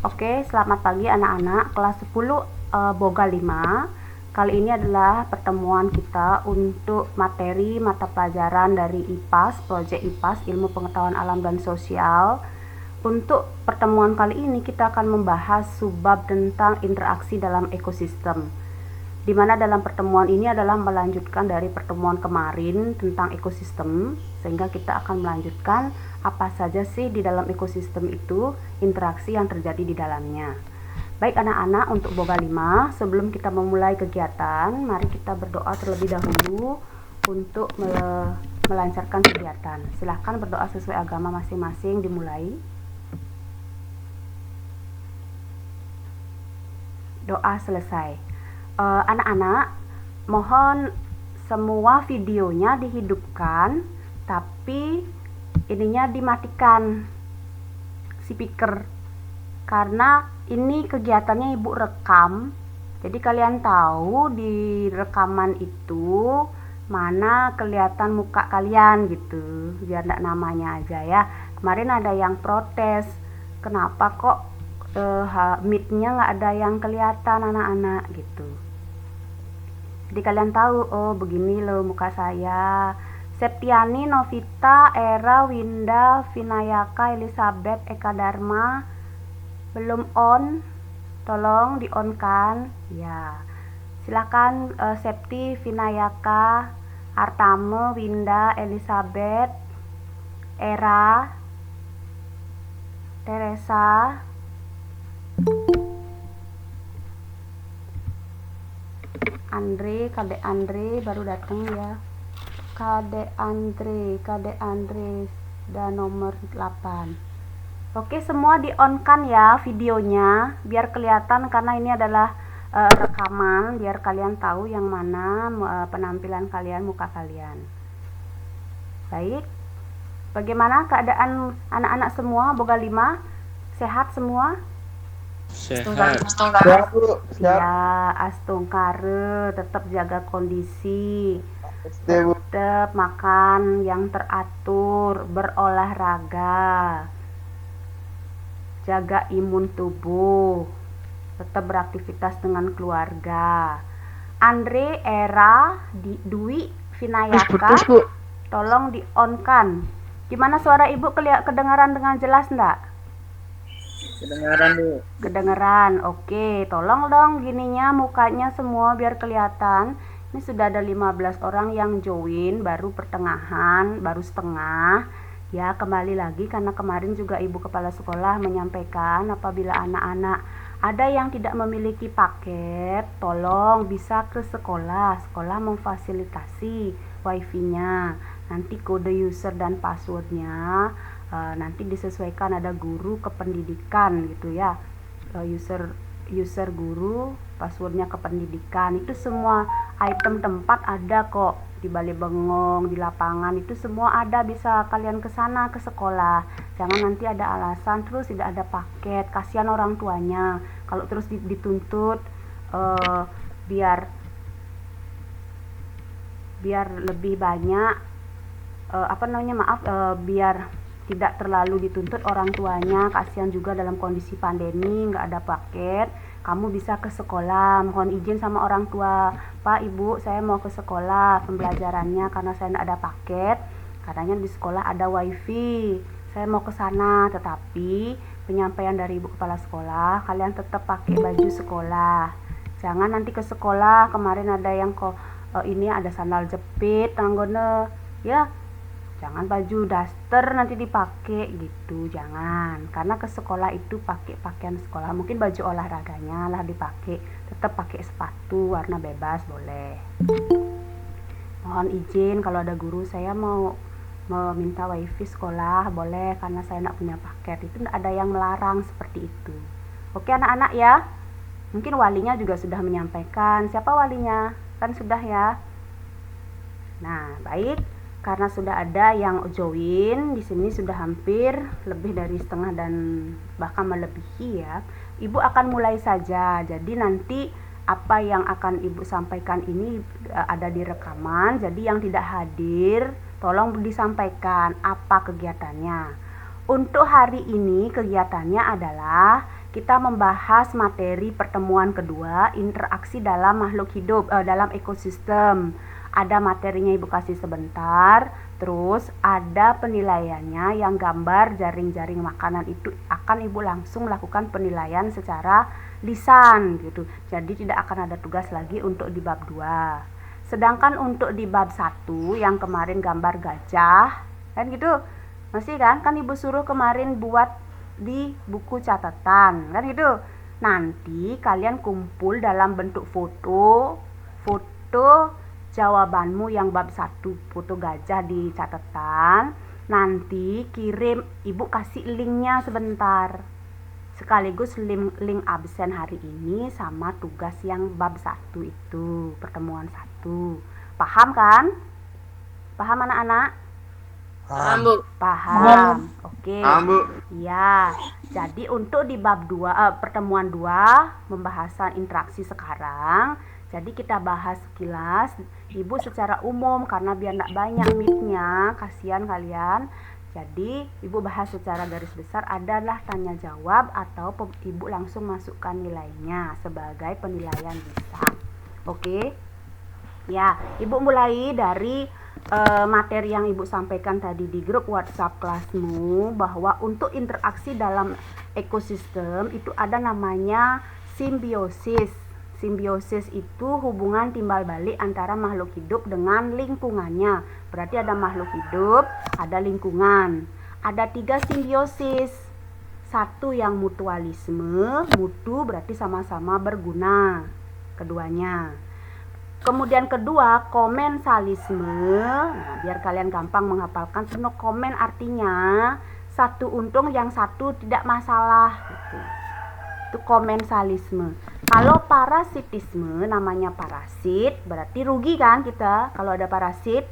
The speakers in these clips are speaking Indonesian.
Oke, selamat pagi anak-anak kelas 10 Boga 5. Kali ini adalah pertemuan kita untuk materi mata pelajaran dari IPAS, Proyek IPAS, Ilmu Pengetahuan Alam dan Sosial. Untuk pertemuan kali ini kita akan membahas subbab tentang interaksi dalam ekosistem. Di mana dalam pertemuan ini adalah melanjutkan dari pertemuan kemarin tentang ekosistem, sehingga kita akan melanjutkan apa saja sih di dalam ekosistem itu, interaksi yang terjadi di dalamnya. Baik anak-anak, untuk Boga 5, sebelum kita memulai kegiatan, mari kita berdoa terlebih dahulu untuk melancarkan kegiatan. Silahkan berdoa sesuai agama masing-masing, dimulai. Doa selesai. Anak-anak, mohon semua videonya dihidupkan, tapi ininya dimatikan speaker, karena ini kegiatannya ibu rekam. Jadi kalian tahu di rekaman itu mana kelihatan muka kalian gitu, biar enggak namanya aja ya. Kemarin ada yang protes, kenapa kok mic-nya nggak ada yang kelihatan anak-anak gitu. Jadi kalian tahu, oh begini loh muka saya. Septiani, Novita, Era, Winda, Vinayaka, Elizabeth, Eka Dharma belum on, tolong di on kan ya. Silakan Septi, Vinayaka, Artame, Winda, Elizabeth, Era, Teresa, Andre, Kadek Andre baru datang ya. Kadek Andre dan nomor 8. Oke, semua di on kan ya videonya, biar kelihatan, karena ini adalah rekaman, biar kalian tahu yang mana penampilan kalian, muka kalian. Baik, bagaimana keadaan anak-anak semua Boga 5? Sehat semua? Sehat. Ya, astungkare, tetap jaga kondisi, tetap makan yang teratur, berolahraga, jaga imun tubuh, tetap beraktivitas dengan keluarga. Andre, Era, Dwi, Vinayaka, tolong di on kan. Gimana suara ibu kedengaran dengan jelas enggak? Kedengaran Bu. Kedengeran. Oke, tolong dong gininya mukanya semua biar kelihatan. Ini sudah ada 15 orang yang join, baru pertengahan, baru setengah. Ya, kembali lagi karena kemarin juga Ibu Kepala Sekolah menyampaikan apabila anak-anak ada yang tidak memiliki paket, tolong bisa ke sekolah. Sekolah memfasilitasi wifi-nya. Nanti kode user dan passwordnya nanti disesuaikan, ada guru kependidikan gitu ya, user guru, passwordnya kependidikan. Itu semua item tempat ada kok di Bali Bengong, di lapangan itu semua ada, bisa kalian ke sana ke sekolah. Jangan nanti ada alasan terus tidak ada paket, kasihan orang tuanya kalau terus dituntut biar lebih banyak biar tidak terlalu dituntut orang tuanya, kasihan juga dalam kondisi pandemi nggak ada paket. Kamu bisa ke sekolah, mohon izin sama orang tua, Pak Ibu saya mau ke sekolah pembelajarannya karena saya nggak ada paket, katanya di sekolah ada wifi, saya mau ke sana. Tetapi penyampaian dari Ibu Kepala Sekolah, kalian tetap pakai baju sekolah, jangan nanti ke sekolah kemarin ada yang ini ada sandal jepit tanggone ya, jangan baju daster nanti dipakai gitu, jangan. Karena ke sekolah itu pakai pakaian sekolah, mungkin baju olahraganya lah dipakai, tetap pakai sepatu warna bebas boleh. Mohon izin kalau ada guru, saya mau meminta wifi sekolah boleh karena saya tidak punya paket, itu tidak ada yang melarang seperti itu. Oke anak-anak ya, mungkin walinya juga sudah menyampaikan. Siapa walinya? Kan sudah ya. Nah baik, karena sudah ada yang join di sini, sudah hampir lebih dari setengah dan bahkan melebihi ya. Ibu akan mulai saja. Jadi nanti apa yang akan Ibu sampaikan ini ada di rekaman. Jadi yang tidak hadir tolong disampaikan apa kegiatannya. Untuk hari ini kegiatannya adalah kita membahas materi pertemuan kedua, interaksi dalam makhluk hidup, dalam ekosistem. Ada materinya Ibu kasih sebentar, terus ada penilaiannya yang gambar jaring-jaring makanan itu akan Ibu langsung melakukan penilaian secara lisan gitu. Jadi tidak akan ada tugas lagi untuk di bab 2. Sedangkan untuk di bab 1 yang kemarin gambar gajah, kan gitu, masih kan Ibu suruh kemarin buat di buku catatan, kan gitu. Nanti kalian kumpul dalam bentuk foto jawabanmu yang bab 1 foto gajah di catatan. Nanti kirim, Ibu kasih linknya sebentar, sekaligus link absen hari ini sama tugas yang bab 1 itu, pertemuan 1. Paham kan? Paham anak-anak? Paham, Bu. Paham. Oke. Paham, Bu. Ya. Jadi untuk di bab 2 pertemuan 2 pembahasan interaksi sekarang, jadi kita bahas sekilas Ibu secara umum karena biar enggak banyak mic-nya, kasihan kalian. Jadi Ibu bahas secara garis besar adalah tanya jawab atau Ibu langsung masukkan nilainya sebagai penilaian lisan. Oke? Ya, Ibu mulai dari materi yang Ibu sampaikan tadi di grup WhatsApp kelasmu, bahwa untuk interaksi dalam ekosistem itu ada namanya simbiosis. Simbiosis itu hubungan timbal balik antara makhluk hidup dengan lingkungannya. Berarti ada makhluk hidup, ada lingkungan. Ada 3 simbiosis. Satu yang mutualisme, mutu berarti sama-sama berguna keduanya. Kemudian kedua, komensalisme. Nah, biar kalian gampang menghafalkan, komen artinya satu untung yang satu tidak masalah gitu. Itu komensalisme. Kalau parasitisme, namanya parasit, berarti rugi kan kita kalau ada parasit.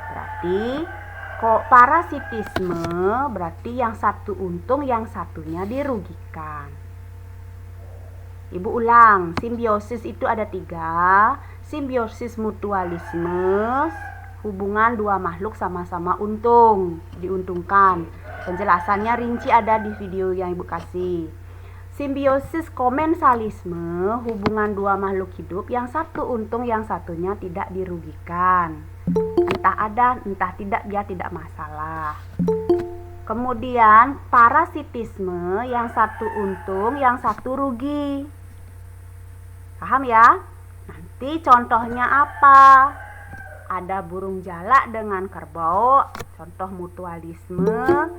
Berarti parasitisme berarti yang satu untung, yang satunya dirugikan. Ibu ulang, simbiosis itu ada 3. Simbiosis mutualisme, hubungan dua makhluk sama-sama untung, diuntungkan. Penjelasannya rinci ada di video yang Ibu kasih. Simbiosis komensalisme, hubungan dua makhluk hidup, yang satu untung, yang satunya tidak dirugikan. Entah ada, entah tidak, dia tidak masalah. Kemudian parasitisme, yang satu untung, yang satu rugi. Paham ya? Nanti contohnya apa? Ada burung jalak dengan kerbau, contoh mutualisme.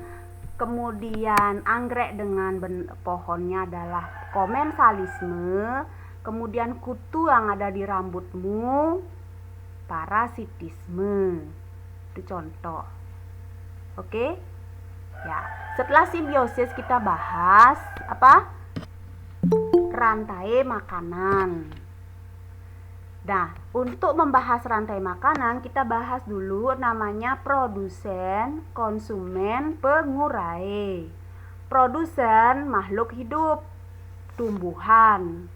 Kemudian anggrek dengan pohonnya adalah komensalisme. Kemudian kutu yang ada di rambutmu, parasitisme. Itu contoh. Oke? Ya, setelah simbiosis kita bahas apa? Rantai makanan. Nah, untuk membahas rantai makanan, kita bahas dulu namanya produsen, konsumen, pengurai. Produsen makhluk hidup, tumbuhan.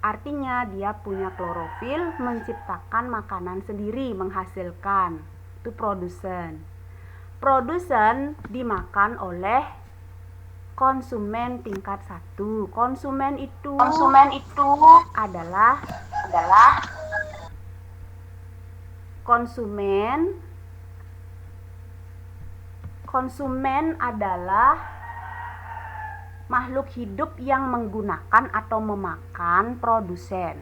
Artinya dia punya klorofil, menciptakan makanan sendiri, menghasilkan. Itu produsen. Produsen dimakan oleh konsumen tingkat 1. Konsumen itu adalah konsumen adalah makhluk hidup yang menggunakan atau memakan produsen.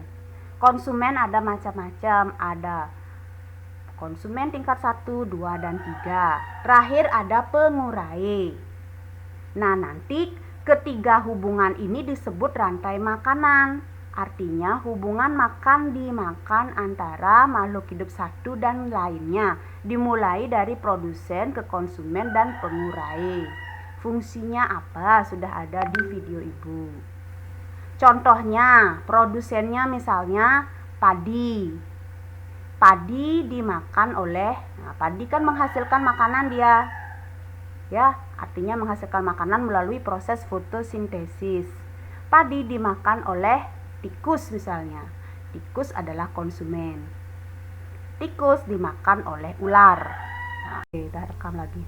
Konsumen ada macam-macam, ada konsumen tingkat 1, 2, dan 3. Terakhir ada pengurai. Nah, nanti ketiga hubungan ini disebut rantai makanan. Artinya hubungan makan dimakan antara makhluk hidup satu dan lainnya, dimulai dari produsen ke konsumen dan pengurai. Fungsinya apa? Sudah ada di video Ibu. Contohnya, produsennya misalnya padi. Padi dimakan oleh, padi kan menghasilkan makanan dia. Ya, artinya menghasilkan makanan melalui proses fotosintesis. Padi dimakan oleh tikus misalnya. Tikus adalah konsumen. Tikus dimakan oleh ular. Nah, oke, kita rekam lagi.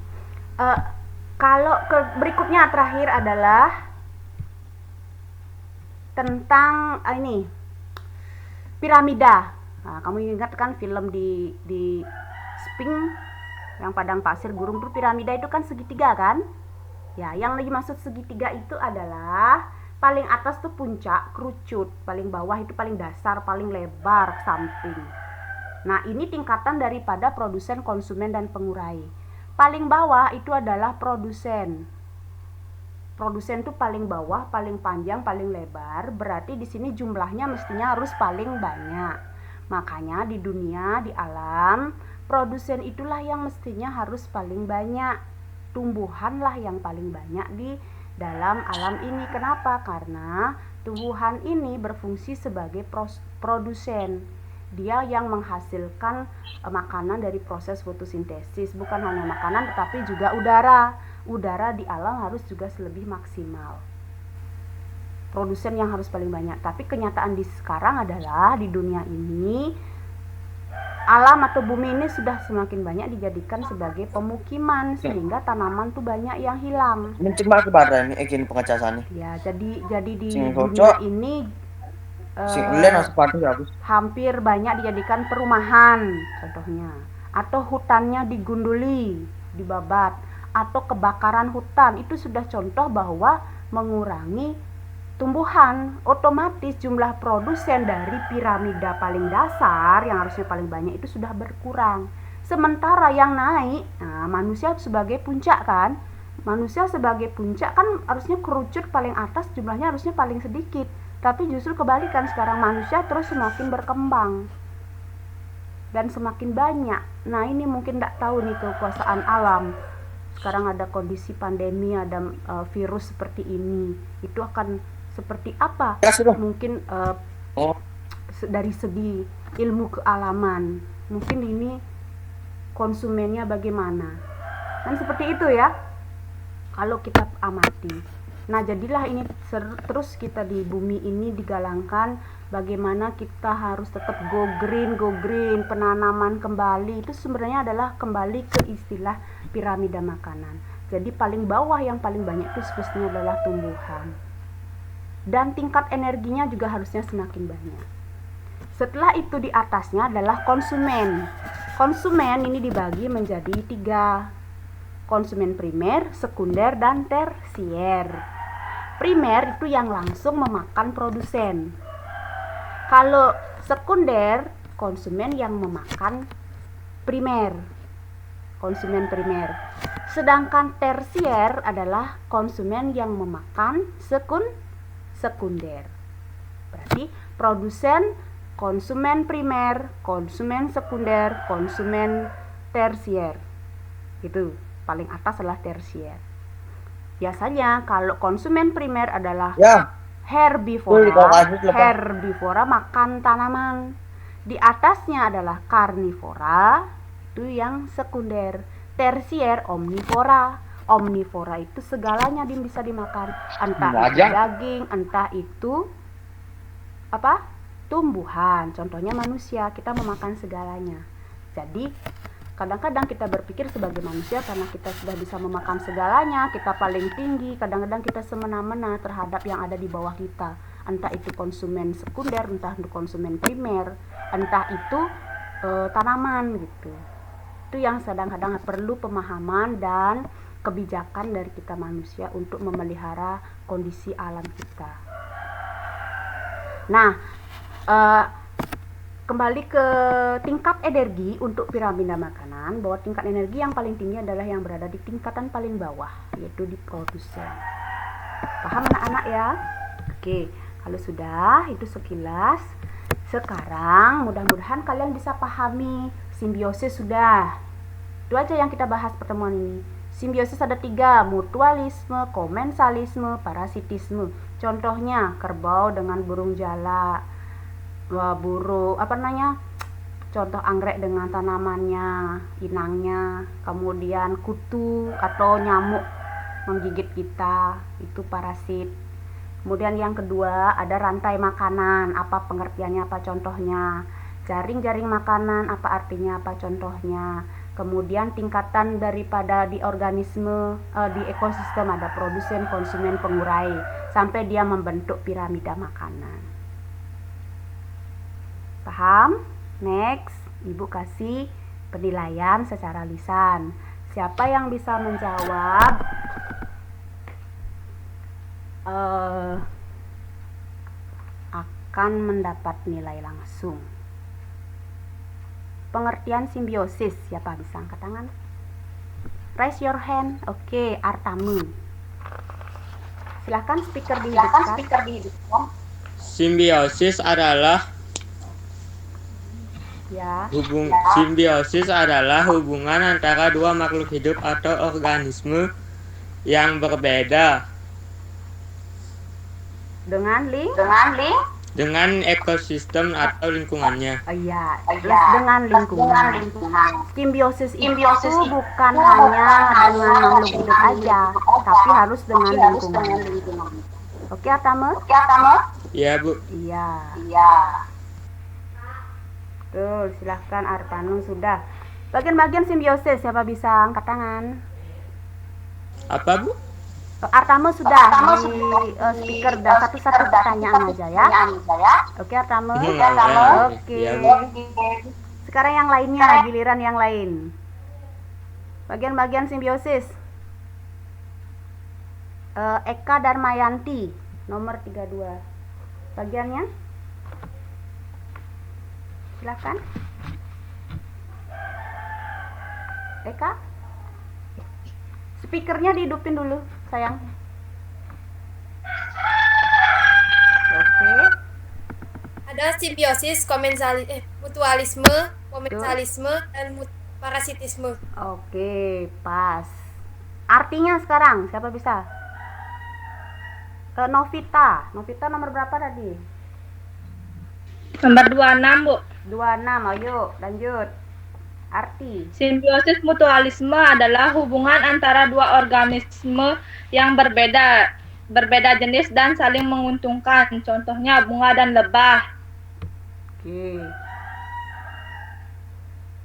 Kalau berikutnya terakhir adalah tentang ini piramida. Nah, kamu ingat kan film di Sphinx yang padang pasir gurun tuh, piramida itu kan segitiga kan? Ya, yang lagi maksud segitiga itu adalah paling atas tuh puncak, kerucut, paling bawah itu paling dasar, paling lebar ke samping. Nah, ini tingkatan daripada produsen, konsumen, dan pengurai. Paling bawah itu adalah produsen. Produsen tuh paling bawah, paling panjang, paling lebar, berarti di sini jumlahnya mestinya harus paling banyak. Makanya di dunia, di alam, produsen itulah yang mestinya harus paling banyak. Tumbuhanlah yang paling banyak di dalam alam ini. Kenapa? Karena tumbuhan ini berfungsi sebagai produsen. Dia yang menghasilkan makanan dari proses fotosintesis. Bukan hanya makanan tetapi juga udara di alam harus juga lebih maksimal. Produsen yang harus paling banyak. Tapi kenyataan di sekarang adalah di dunia ini alam atau bumi ini sudah semakin banyak dijadikan sebagai pemukiman, sehingga tanaman tuh banyak yang hilang. Mencemar kebadan izin pengecasan. Ya, jadi di Sing dunia cocok. ini Sing ulen sepatu habis. hampir banyak dijadikan perumahan contohnya, atau hutannya digunduli, dibabat, atau kebakaran hutan. Itu sudah contoh bahwa mengurangi tumbuhan. Otomatis jumlah produsen dari piramida paling dasar yang harusnya paling banyak itu sudah berkurang. Sementara yang naik, nah, manusia sebagai puncak kan. Manusia sebagai puncak kan harusnya kerucut paling atas, jumlahnya harusnya paling sedikit. Tapi justru kebalikan, sekarang manusia terus semakin berkembang dan semakin banyak. Nah, ini mungkin tidak tahu nih kekuasaan alam. Sekarang ada kondisi pandemi, ada virus seperti ini. Itu akan seperti apa? Mungkin dari segi ilmu kealaman. Mungkin ini konsumennya bagaimana. Dan seperti itu ya, kalau kita amati. Nah, jadilah ini terus kita di bumi ini digalangkan bagaimana kita harus tetap go green, penanaman kembali. Itu sebenarnya adalah kembali ke istilah piramida makanan. Jadi paling bawah yang paling banyak itu sebetulnya adalah tumbuhan. Dan tingkat energinya juga harusnya semakin banyak. Setelah itu di atasnya adalah konsumen. Konsumen ini dibagi menjadi 3. Konsumen primer, sekunder, dan tersier. Primer itu yang langsung memakan produsen. Kalau sekunder, konsumen yang memakan primer. Konsumen primer. Sedangkan tersier adalah konsumen yang memakan sekunder. Berarti produsen, konsumen primer, konsumen sekunder, konsumen tersier. Itu paling atas adalah tersier. Biasanya kalau konsumen primer adalah herbivora makan tanaman. Di atasnya adalah karnivora, itu yang sekunder. Tersier omnivora. Omnivora itu segalanya bisa dimakan, entah itu daging, entah itu tumbuhan. Contohnya manusia, kita memakan segalanya. Jadi kadang-kadang kita berpikir sebagai manusia karena kita sudah bisa memakan segalanya, kita paling tinggi. Kadang-kadang kita semena-mena terhadap yang ada di bawah kita, entah itu konsumen sekunder, entah itu konsumen primer, entah itu tanaman gitu. Itu yang kadang-kadang perlu pemahaman dan kebijakan dari kita manusia untuk memelihara kondisi alam kita. Nah, kembali ke tingkat energi untuk piramida makanan, bahwa tingkat energi yang paling tinggi adalah yang berada di tingkatan paling bawah, yaitu di produsen. Paham anak-anak ya? Oke, kalau sudah itu sekilas. Sekarang mudah-mudahan kalian bisa pahami simbiosis sudah. Itu aja yang kita bahas pertemuan ini. Simbiosis ada 3, mutualisme, komensalisme, parasitisme. Contohnya kerbau dengan burung jalak, contoh anggrek dengan tanamannya, inangnya, kemudian kutu atau nyamuk menggigit kita, itu parasit. Kemudian yang kedua ada rantai makanan, apa pengertiannya, apa contohnya. Jaring-jaring makanan, apa artinya, apa contohnya. Kemudian tingkatan daripada di organisme, di ekosistem ada produsen, konsumen, pengurai, sampai dia membentuk piramida makanan. Paham? Next, Ibu kasih penilaian secara lisan. Siapa yang bisa menjawab akan mendapat nilai langsung. Pengertian simbiosis, siapa bisa angkat tangan? Raise your hand. Oke, Artame. Silahkan speaker dihidupkan. Simbiosis adalah Ya. Simbiosis adalah hubungan antara dua makhluk hidup atau organisme yang berbeda dengan ekosistem atau lingkungannya. Iya, plus dengan lingkungan. Simbiosis itu bukan hanya dengan makhluk hidup aja, tapi harus dengan lingkungan. Oke, Artame? Ya, Bu. Iya. Tuh, silahkan Artanu sudah. Bagian-bagian simbiosis, siapa bisa angkat tangan? Apa, Bu? Artama sudah di speaker dan satu-satu pertanyaan aja ya. Oke, Artama. Oke. Ya, Bu. Sekarang yang lainnya, giliran yang lain. Bagian-bagian simbiosis. Eka Darmayanti, nomor 32. Bagiannya? Silakan. Eka? Speakernya dihidupin dulu, sayang. Oke. Ada simbiosis, mutualisme, komensalisme, dan parasitisme. Oke, pas. Artinya sekarang, siapa bisa? Novita nomor berapa tadi? Nomor 26, Bu. 26, ayo lanjut. Arti. Simbiosis mutualisme adalah hubungan antara dua organisme yang berbeda jenis dan saling menguntungkan. Contohnya bunga dan lebah. Oke.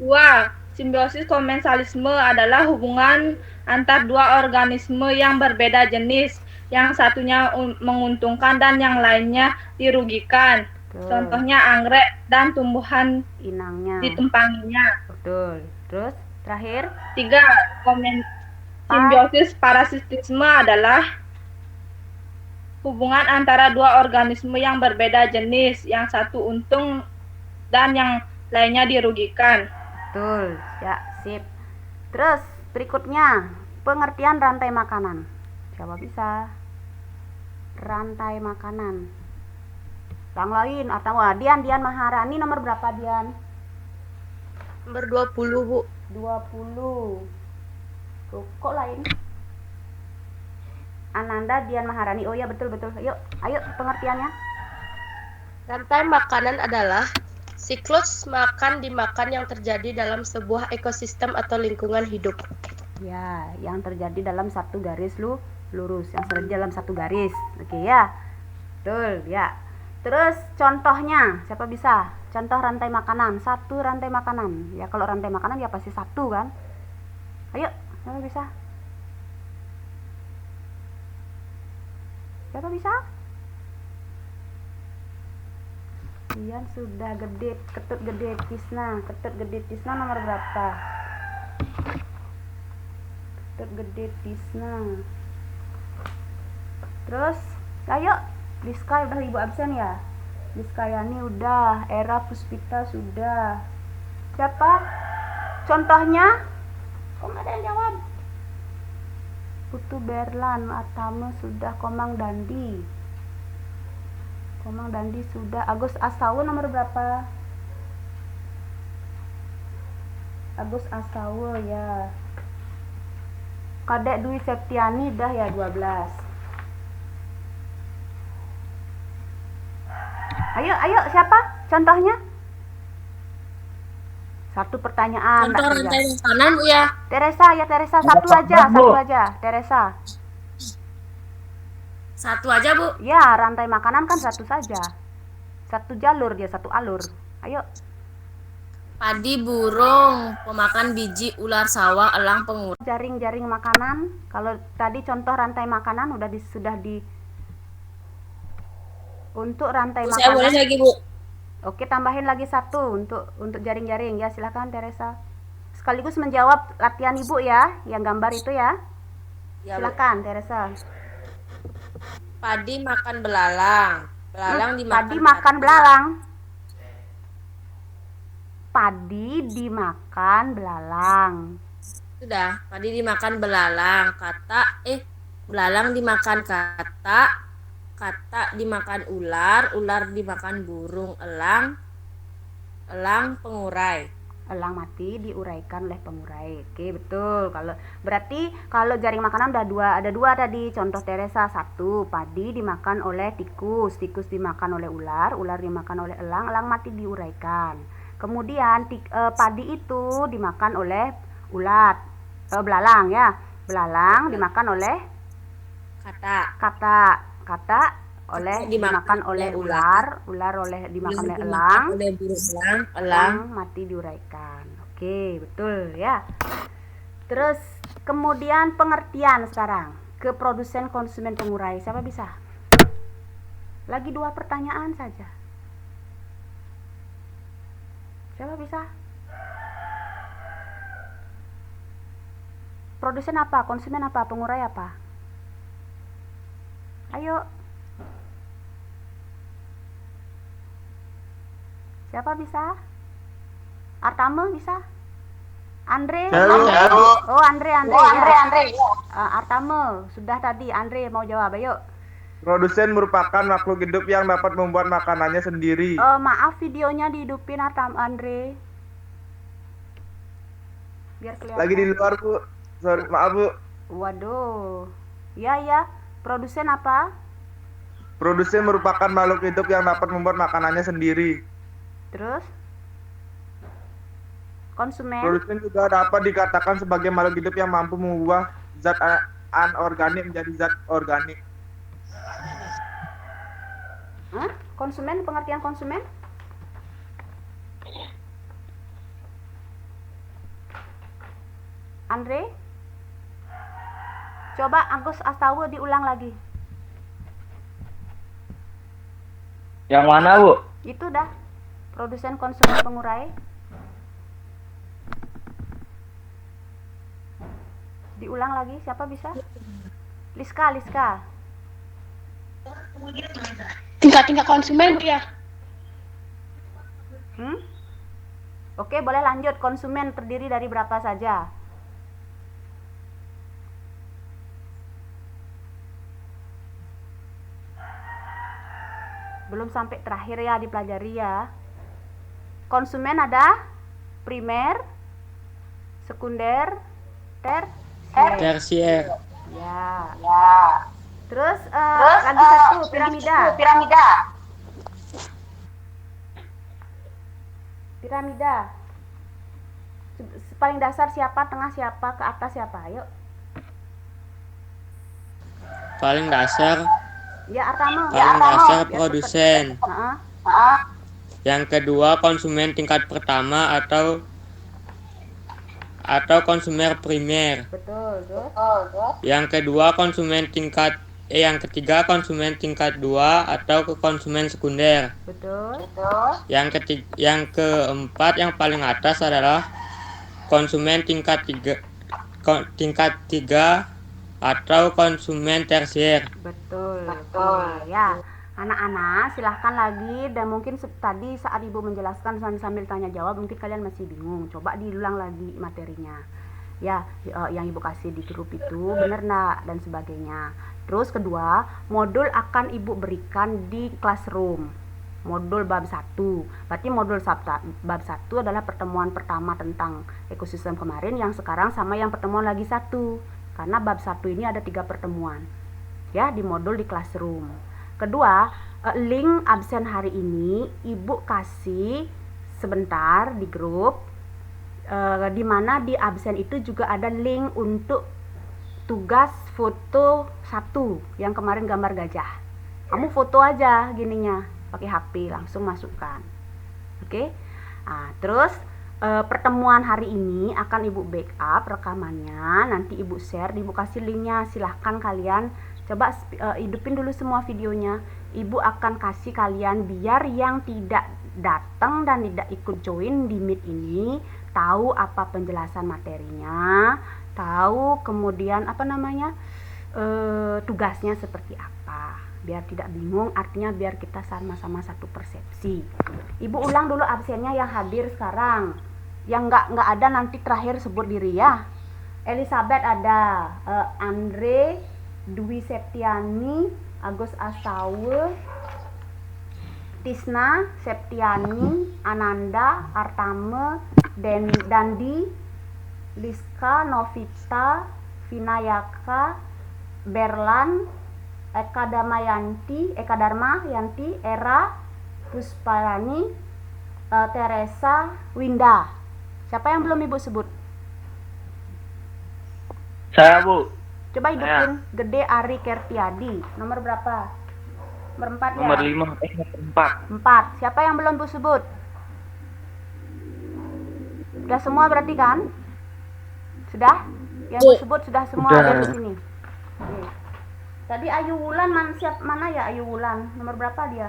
2. Simbiosis komensalisme adalah hubungan antar dua organisme yang berbeda jenis, yang satunya menguntungkan dan yang lainnya dirugikan. Contohnya anggrek dan tumbuhan Inangnya. ditumpanginya. Betul. Terus terakhir. 3. Simbiosis parasitisme adalah hubungan antara dua organisme yang berbeda jenis, yang satu untung dan yang lainnya dirugikan. Betul. Ya, sip. Terus berikutnya, pengertian rantai makanan. Siapa bisa? Rantai makanan. Yang lain atau Dian Maharani nomor berapa, Dian? Nomor 20, Bu. 20. Tuh, kok lain? Ananda Dian Maharani. Oh ya, betul. Ayo pengertiannya. Rantai makanan adalah siklus makan dimakan yang terjadi dalam sebuah ekosistem atau lingkungan hidup. Ya, yang terjadi dalam satu garis lurus, yang terjadi dalam satu garis. Oke ya. Betul, ya. Terus contohnya, siapa bisa? Contoh rantai makanan, satu rantai makanan. Ya kalau rantai makanan ya pasti satu kan. Ayo, siapa bisa? Siapa bisa? Dian sudah gede, Ketut gede Tisna nomor berapa? Ketut gede Tisna. Terus, ayo. Diska udah ibu absen ya? Diskayani udah, Era Puspita sudah. Siapa? Contohnya? Kok nggak ada yang jawab? Putu Berlan, Atame sudah, Komang Dandi sudah. Agus Asawu nomor berapa? Agus Asawu ya. Kadek Dwi Septiani dah ya 12. Ayo, siapa? Contohnya? Satu pertanyaan. Contoh rantai makanan, Bu ya. Teresa, satu aja. Teresa. Satu aja, Bu. Ya, rantai makanan kan satu saja. Satu jalur dia, satu alur. Ayo. Padi, burung, pemakan biji, ular sawah, elang, pengurai. Jaring-jaring makanan. Kalau tadi contoh rantai makanan sudah di untuk rantai Bu, saya boleh makanan. lagi, Bu? Oke, tambahin lagi satu untuk jaring-jaring ya. Silakan Teresa. Sekaligus menjawab latihan Ibu ya, yang gambar itu ya. Ya, Bu. Silakan Teresa. Padi makan belalang. Belalang dimakan Padi makan kata. belalang. Padi dimakan belalang. Sudah, padi dimakan belalang. Belalang dimakan kata. Kata dimakan ular. Ular dimakan burung. Elang pengurai. Elang mati diuraikan oleh pengurai. Oke, betul. Kalau jaring makanan ada dua tadi. Contoh Teresa, satu, padi dimakan oleh tikus, tikus dimakan oleh ular, ular dimakan oleh elang mati diuraikan. Kemudian padi itu dimakan oleh belalang ya. Belalang dimakan oleh kata dimakan oleh ular dimakan oleh elang, elang mati diuraikan. Oke, betul ya. Terus kemudian pengertian sekarang ke produsen, konsumen, pengurai. Siapa bisa? Lagi 2 pertanyaan saja. Siapa bisa? Produsen apa? Konsumen apa? Pengurai apa? Ayo. Siapa bisa? Artame bisa? Andre? Oh, Andre ya. Artame, sudah tadi. Andre mau jawab, ayo. Produsen merupakan makhluk hidup yang dapat membuat makanannya sendiri. Maaf, videonya dihidupin Andre. Biar kelihatan. Lagi di luar, Bu. Sorry, maaf, Bu. Waduh. Ya. Produsen apa? Produsen merupakan makhluk hidup yang dapat membuat makanannya sendiri. Terus? Konsumen? Produsen juga dapat dikatakan sebagai makhluk hidup yang mampu mengubah zat anorganik menjadi zat organik. Konsumen, pengertian konsumen? Andre? Coba Agus Astawa diulang lagi. Yang mana, Bu? Itu dah. Produsen, konsumen, pengurai. Diulang lagi, siapa bisa? Liska. Tingkat konsumen ya. Oke, boleh lanjut. Konsumen terdiri dari berapa saja? Belum sampai terakhir ya, dipelajari ya. Konsumen ada primer, sekunder, tersier. Ya. Terus lagi satu, piramida. Paling dasar siapa, tengah siapa, ke atas siapa? Ayo. Paling dasar Ya, Artama. produsen. Heeh. Yang kedua konsumen tingkat pertama atau konsumen primer. Betul. Yang ketiga konsumen tingkat 2 atau konsumen sekunder. Betul. Yang keempat yang paling atas adalah konsumen tingkat 3 atau konsumen tersier. Betul. Ya, anak-anak silahkan lagi, dan mungkin tadi saat Ibu menjelaskan sambil tanya jawab mungkin kalian masih bingung. Coba diulang lagi materinya. Ya, yang Ibu kasih di grup itu benar enggak dan sebagainya. Terus kedua, modul akan Ibu berikan di classroom. Modul bab 1. Berarti modul bab 1 adalah pertemuan pertama tentang ekosistem kemarin, yang sekarang sama yang pertemuan lagi 1. Karena bab 1 ini ada 3 pertemuan. Ya, di modul di classroom. Kedua, link absen hari ini Ibu kasih sebentar di grup, di mana di absen itu juga ada link untuk tugas foto 1 yang kemarin gambar gajah. Kamu foto aja gininya pakai HP, langsung masukkan. Oke. Terus pertemuan hari ini akan Ibu backup rekamannya, nanti Ibu share, Ibu kasih linknya, silahkan kalian coba hidupin dulu semua videonya. Ibu akan kasih kalian biar yang tidak datang dan tidak ikut join di Meet ini tahu apa penjelasan materinya, tahu kemudian tugasnya seperti apa, biar tidak bingung, artinya biar kita sama-sama satu persepsi. Ibu ulang dulu absennya yang hadir sekarang, yang nggak ada nanti terakhir sebut diri ya. Elizabeth ada, Andre, Dwi Septiani, Agus Asawe, Tisna, Septiani, Ananda, Artame, Dandi, Liska, Novita, Vinayaka, Berlan, Eka Dharma Yanti, Era, Pusparani, Teresa, Winda. Siapa yang belum Ibu sebut? Saya, Bu. Coba hidupin. Gede Ari Kertiadi. Nomor berapa? Nomor 4 ya? Nomor 5. Nomor 4. 4. Siapa yang belum Bu sebut? Sudah semua berarti kan? Sudah? Yang Bu sebut sudah semua Sudah. ada di sini. Oke. Tadi Ayu Wulan mana ya Ayu Wulan? Nomor berapa dia?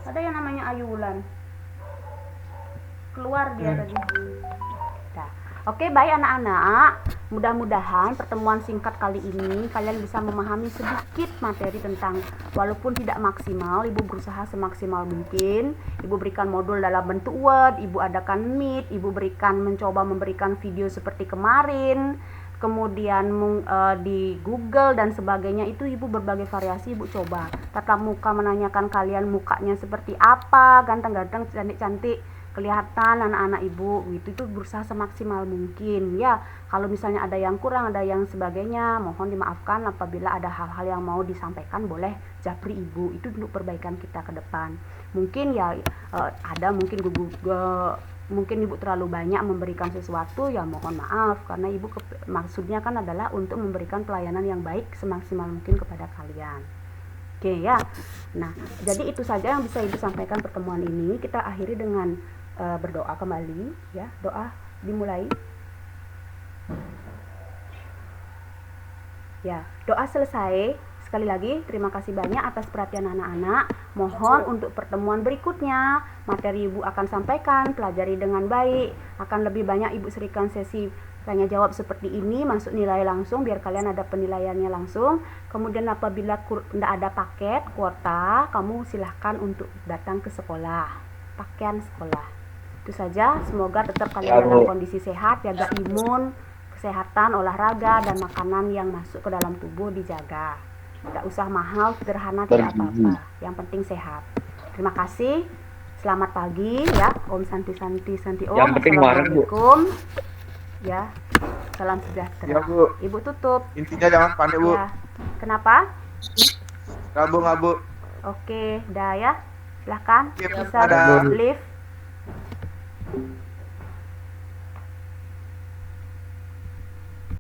Ada yang namanya Ayu Wulan. Keluar dia tadi. Nah, oke, baik anak-anak. Mudah-mudahan pertemuan singkat kali ini kalian bisa memahami sedikit materi tentang, walaupun tidak maksimal, Ibu berusaha semaksimal mungkin. Ibu berikan modul dalam bentuk Word, Ibu adakan Meet, Ibu mencoba memberikan video seperti kemarin. Kemudian di Google dan sebagainya, itu Ibu berbagai variasi Ibu coba. Tatap muka menanyakan kalian mukanya seperti apa, ganteng-ganteng, cantik-cantik, kelihatan anak-anak Ibu gitu. Itu berusaha semaksimal mungkin ya. Kalau misalnya ada yang kurang, ada yang sebagainya, mohon dimaafkan. Apabila ada hal-hal yang mau disampaikan, boleh japri Ibu, itu untuk perbaikan kita ke depan. Mungkin ya ada mungkin mungkin Ibu terlalu banyak memberikan sesuatu, ya mohon maaf, karena Ibu maksudnya kan adalah untuk memberikan pelayanan yang baik semaksimal mungkin kepada kalian. Oke ya. Nah, jadi itu saja yang bisa Ibu sampaikan pertemuan ini. Kita akhiri dengan berdoa kembali ya. Doa dimulai. Ya, doa selesai. Sekali lagi, terima kasih banyak atas perhatian anak-anak. Mohon untuk pertemuan berikutnya, materi Ibu akan sampaikan, pelajari dengan baik. Akan lebih banyak Ibu serikan sesi tanya jawab seperti ini, masuk nilai langsung, biar kalian ada penilaiannya langsung. Kemudian apabila tidak ada paket, kuota, kamu silahkan untuk datang ke sekolah, pakaian sekolah. Itu saja, semoga tetap kalian dalam kondisi sehat, jaga imun, kesehatan, olahraga, dan makanan yang masuk ke dalam tubuh dijaga. Tidak usah mahal, sederhana, tidak apa-apa. Yang penting sehat. Terima kasih. Selamat pagi ya. Om Santi Om. Yang penting warna, Bu. Assalamualaikum. Ya. Salam sejahtera. Ya, Bu. Ibu tutup. Intinya jangan panik, Bu. Ya. Kenapa? Ngabu. Oke, dah ya. Silahkan. Oke, Bisa dadah. live.